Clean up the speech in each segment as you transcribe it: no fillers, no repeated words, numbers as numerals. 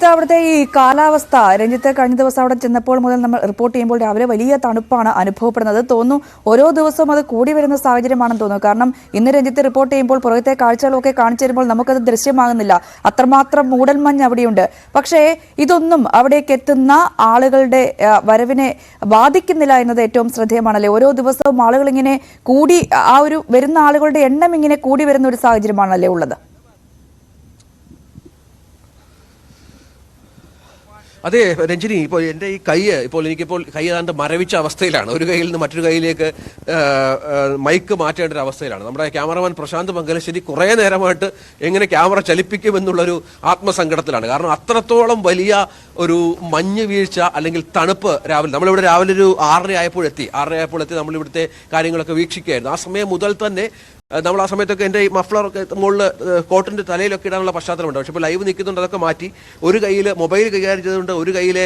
രഞ്ജിത്ത്, അവിടുത്തെ ഈ കാലാവസ്ഥ, രഞ്ജിത്ത് കഴിഞ്ഞ ദിവസം അവിടെ ചെന്നപ്പോൾ മുതൽ നമ്മൾ റിപ്പോർട്ട് ചെയ്യുമ്പോൾ രാവിലെ വലിയ തണുപ്പാണ് അനുഭവപ്പെടുന്നത്. തോന്നുന്നു ഓരോ ദിവസവും അത് കൂടി വരുന്ന സാഹചര്യമാണെന്ന് തോന്നുന്നു. കാരണം ഇന്ന് രഞ്ജിത്ത് റിപ്പോർട്ട് ചെയ്യുമ്പോൾ പുറത്തെ കാഴ്ചകളൊക്കെ കാണിച്ചു തരുമ്പോൾ നമുക്കത് ദൃശ്യമാകുന്നില്ല. അത്രമാത്രം മൂടൽമഞ്ഞ് അവിടെയുണ്ട്. പക്ഷേ ഇതൊന്നും അവിടേക്ക് എത്തുന്ന ആളുകളുടെ വരവിനെ ബാധിക്കുന്നില്ല എന്നത് ഏറ്റവും ശ്രദ്ധേയമാണല്ലേ. ഓരോ ദിവസവും ആളുകൾ ഇങ്ങനെ കൂടി, ആ ഒരു വരുന്ന ആളുകളുടെ എണ്ണം ഇങ്ങനെ കൂടി വരുന്ന ഒരു സാഹചര്യമാണല്ലേ ഉള്ളത്. അതെ രഞ്ജിനി, ഇപ്പോൾ എൻ്റെ ഈ എനിക്കിപ്പോൾ കൈ ഏതാണ്ട് മരവിച്ച അവസ്ഥയിലാണ്. ഒരു കൈയിൽ നിന്ന് മറ്റൊരു കൈയിലേക്ക് മൈക്ക് മാറ്റേണ്ട ഒരു അവസ്ഥയിലാണ്. നമ്മുടെ ക്യാമറമാൻ പ്രശാന്ത് മംഗലശ്ശേരി കുറേ നേരമായിട്ട് എങ്ങനെ ക്യാമറ ചലിപ്പിക്കുമെന്നുള്ളൊരു ആത്മസങ്കടത്തിലാണ്. കാരണം അത്രത്തോളം വലിയ ഒരു മഞ്ഞ് വീഴ്ച അല്ലെങ്കിൽ തണുപ്പ് നമ്മളിവിടെ രാവിലെ ഒരു 6:30 ആയപ്പോൾ എത്തി നമ്മളിവിടുത്തെ കാര്യങ്ങളൊക്കെ വീക്ഷിക്കുകയായിരുന്നു. ആ സമയം മുതൽ തന്നെ നമ്മൾ ആ സമയത്തൊക്കെ എൻ്റെ ഈ മഫ്ലറൊക്കെ മുകളിൽ കോട്ടിൻ്റെ തലയിലൊക്കെ ഇടാനുള്ള പശ്ചാത്തലമുണ്ട്. പക്ഷേ ഇപ്പോൾ ലൈവ് നിൽക്കുന്നുണ്ട്, അതൊക്കെ മാറ്റി ഒരു കയ്യിൽ മൊബൈൽ കൈകാര്യം ചെയ്തുകൊണ്ട് ഒരു കയ്യിലെ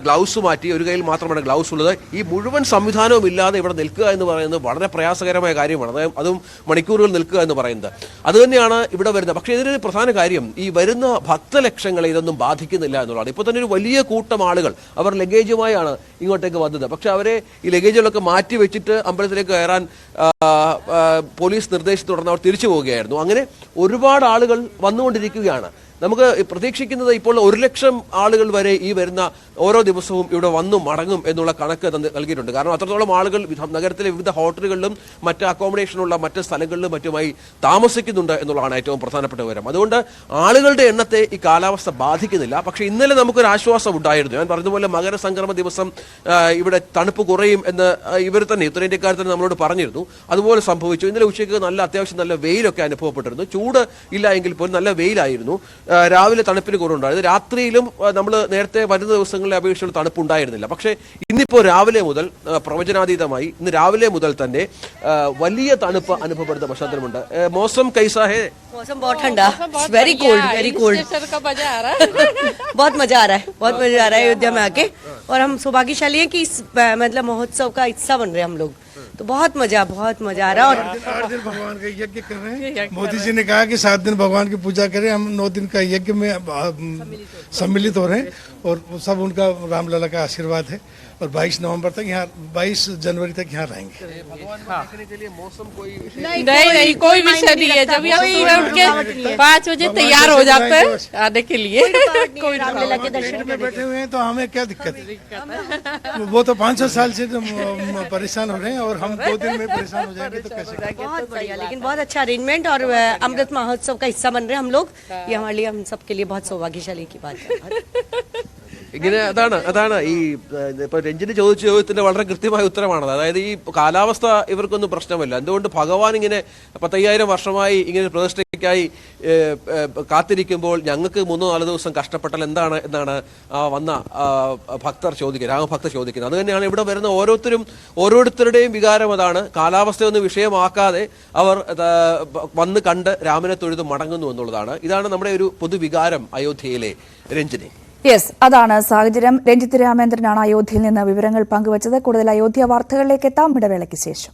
ഗ്ലൗസ് മാറ്റി, ഒരു കയ്യിൽ മാത്രമാണ് ഗ്ലൗസ് ഉള്ളത്. ഈ മുഴുവൻ സംവിധാനവും ഇല്ലാതെ ഇവിടെ നിൽക്കുക എന്ന് പറയുന്നത് വളരെ പ്രയാസകരമായ കാര്യമാണ്. അതും മണിക്കൂറുകൾ നിൽക്കുക എന്ന് പറയുന്നത് അതുതന്നെയാണ് ഇവിടെ വരുന്നത്. പക്ഷേ ഇതിനൊരു പ്രധാന കാര്യം, ഈ വരുന്ന ഭക്തലക്ഷങ്ങളെ ഇതൊന്നും ബാധിക്കുന്നില്ല എന്നുള്ളതാണ്. ഇപ്പോൾ തന്നെ ഒരു വലിയ കൂട്ടം ആളുകൾ അവർ ലഗേജുമായാണ് ഇങ്ങോട്ടേക്ക് വന്നത്. പക്ഷെ അവരെ ഈ ലഗേജുകളൊക്കെ മാറ്റി വെച്ചിട്ട് അമ്പലത്തിലേക്ക് കയറാൻ പോലീസ് നിർദ്ദേശത്തെ തുടർന്ന് അവർ തിരിച്ചു പോവുകയായിരുന്നു. അങ്ങനെ ഒരുപാട് ആളുകൾ വന്നുകൊണ്ടിരിക്കുകയാണ്. നമുക്ക് പ്രതീക്ഷിക്കുന്നത് ഇപ്പോൾ 1,00,000 ആളുകൾ വരെ ഈ വരുന്ന ഓരോ ദിവസവും ഇവിടെ വന്നു മടങ്ങും എന്നുള്ള കണക്ക് നൽകിയിട്ടുണ്ട്. കാരണം അത്രത്തോളം ആളുകൾ നഗരത്തിലെ വിവിധ ഹോട്ടലുകളിലും മറ്റ് അക്കോമഡേഷനുള്ള മറ്റ് സ്ഥലങ്ങളിലും മറ്റുമായി താമസിക്കുന്നുണ്ട് എന്നുള്ളതാണ് ഏറ്റവും പ്രധാനപ്പെട്ട വിവരം. അതുകൊണ്ട് ആളുകളുടെ എണ്ണത്തെ ഈ കാലാവസ്ഥ ബാധിക്കുന്നില്ല. പക്ഷേ ഇന്നലെ നമുക്കൊരു ആശ്വാസം ഉണ്ടായിരുന്നു. ഞാൻ പറഞ്ഞതുപോലെ മകരസംക്രമ ദിവസം ഇവിടെ തണുപ്പ് കുറയും എന്ന് ഇവർ തന്നെ ഉത്തരേന്ത്യക്കാർ തന്നെ നമ്മളോട് പറഞ്ഞിരുന്നു. അതുപോലെ സംഭവിച്ചു. ഇന്നലെ ഉച്ചയ്ക്ക് അത്യാവശ്യം നല്ല വെയിലൊക്കെ അനുഭവപ്പെട്ടിരുന്നു. ചൂട് ഇല്ല എങ്കിൽ പോലും നല്ല വെയിലായിരുന്നു. രാവിലെ തണുപ്പിന് കുറവുണ്ടായിരുന്നു. രാത്രിയിലും നമ്മൾ നേരത്തെ വരുന്ന ദിവസങ്ങളിലെ അപേക്ഷയിൽ തണുപ്പുണ്ടായിരുന്നില്ല. പക്ഷേ ഇന്നിപ്പോൾ രാവിലെ മുതൽ പ്രവചനാതീതമായി ഇന്ന് രാവിലെ മുതൽ തന്നെ വലിയ തണുപ്പ് അനുഭവപ്പെടുന്ന പശ്ചാത്തലമുണ്ട്. മौसम कैसा है? मौसम बहुत ठंडा, वेरी कोल्ड, वेरी कोल्ड. बहुत मजा आ रहा है, बहुत मजा आ रहा है अयोध्या में आके. और हम सौभाग्यशाली हैं कि इस मतलब महोत्सव का हिस्सा बन रहे हैं हम लोग. तो बहुत मजा आ रहा है. और 8 दिन भगवान का यज्ञ कर रहे हैं. मोदी जी ने कहा कि 7 दिन भगवान की पूजा करें. हम 9 दिन का यज्ञ में सम्मिलित हो रहे हैं और सब उनका रामलला का आशीर्वाद है. और 22 नवंबर तक यहाँ 22 जनवरी तक यहाँ रहेंगे. भगवान को देखने के लिए मौसम कोई नहीं कोई विषय नहीं है. जब हम सुबह उठ के 5 बजे तैयार हो जाते हैं आने के लिए. कोई रामलला के दर्शन में बैठे हुए हैं तो हमें क्या दिक्कत है? वो तो 500 साल से परेशान हो रहे हैं और हम 2 दिन में परेशान हो जाएंगे तो कैसे? बहुत बढ़िया, लेकिन बहुत अच्छा अरेंजमेंट. और अमृत महोत्सव का हिस्सा बन रहे हैं हम लोग. ये हमारे लिए, हम सबके लिए बहुत सौभाग्यशाली की बात है. ഇങ്ങനെ അതാണ് ഈ ഇപ്പൊ രഞ്ജിനി ചോദിച്ച ചോദ്യത്തിന്റെ വളരെ കൃത്യമായ ഉത്തരമാണത്. അതായത് ഈ കാലാവസ്ഥ ഇവർക്കൊന്നും പ്രശ്നമല്ല. എന്തുകൊണ്ട് ഭഗവാൻ ഇങ്ങനെ 10,000 വർഷമായി ഇങ്ങനെ പ്രതിഷ്ഠയ്ക്കായി കാത്തിരിക്കുമ്പോൾ ഞങ്ങൾക്ക് 3-4 ദിവസം കഷ്ടപ്പെട്ടാൽ എന്നാണ് വന്ന രാമഭക്തർ ചോദിക്കുന്നത്. അത് തന്നെയാണ് ഇവിടെ വരുന്ന ഓരോരുത്തരുടെയും വികാരം അതാണ്. കാലാവസ്ഥയൊന്നും വിഷയമാക്കാതെ അവർ വന്ന് കണ്ട് രാമനെ തൊഴുത് മടങ്ങുന്നു എന്നുള്ളതാണ്. ഇതാണ് നമ്മുടെ ഒരു പൊതുവികാരം അയോധ്യയിലെ. രഞ്ജിനി, യെസ്, അതാണ് സാഹചര്യം. രഞ്ജിത്ത് രാമേന്ദ്രനാണ് അയോധ്യയിൽ നിന്ന് വിവരങ്ങൾ പങ്കുവച്ചത്. കൂടുതൽ അയോധ്യ വാർത്തകളിലേക്ക് എത്താം ഇടവേളയ്ക്ക് ശേഷം.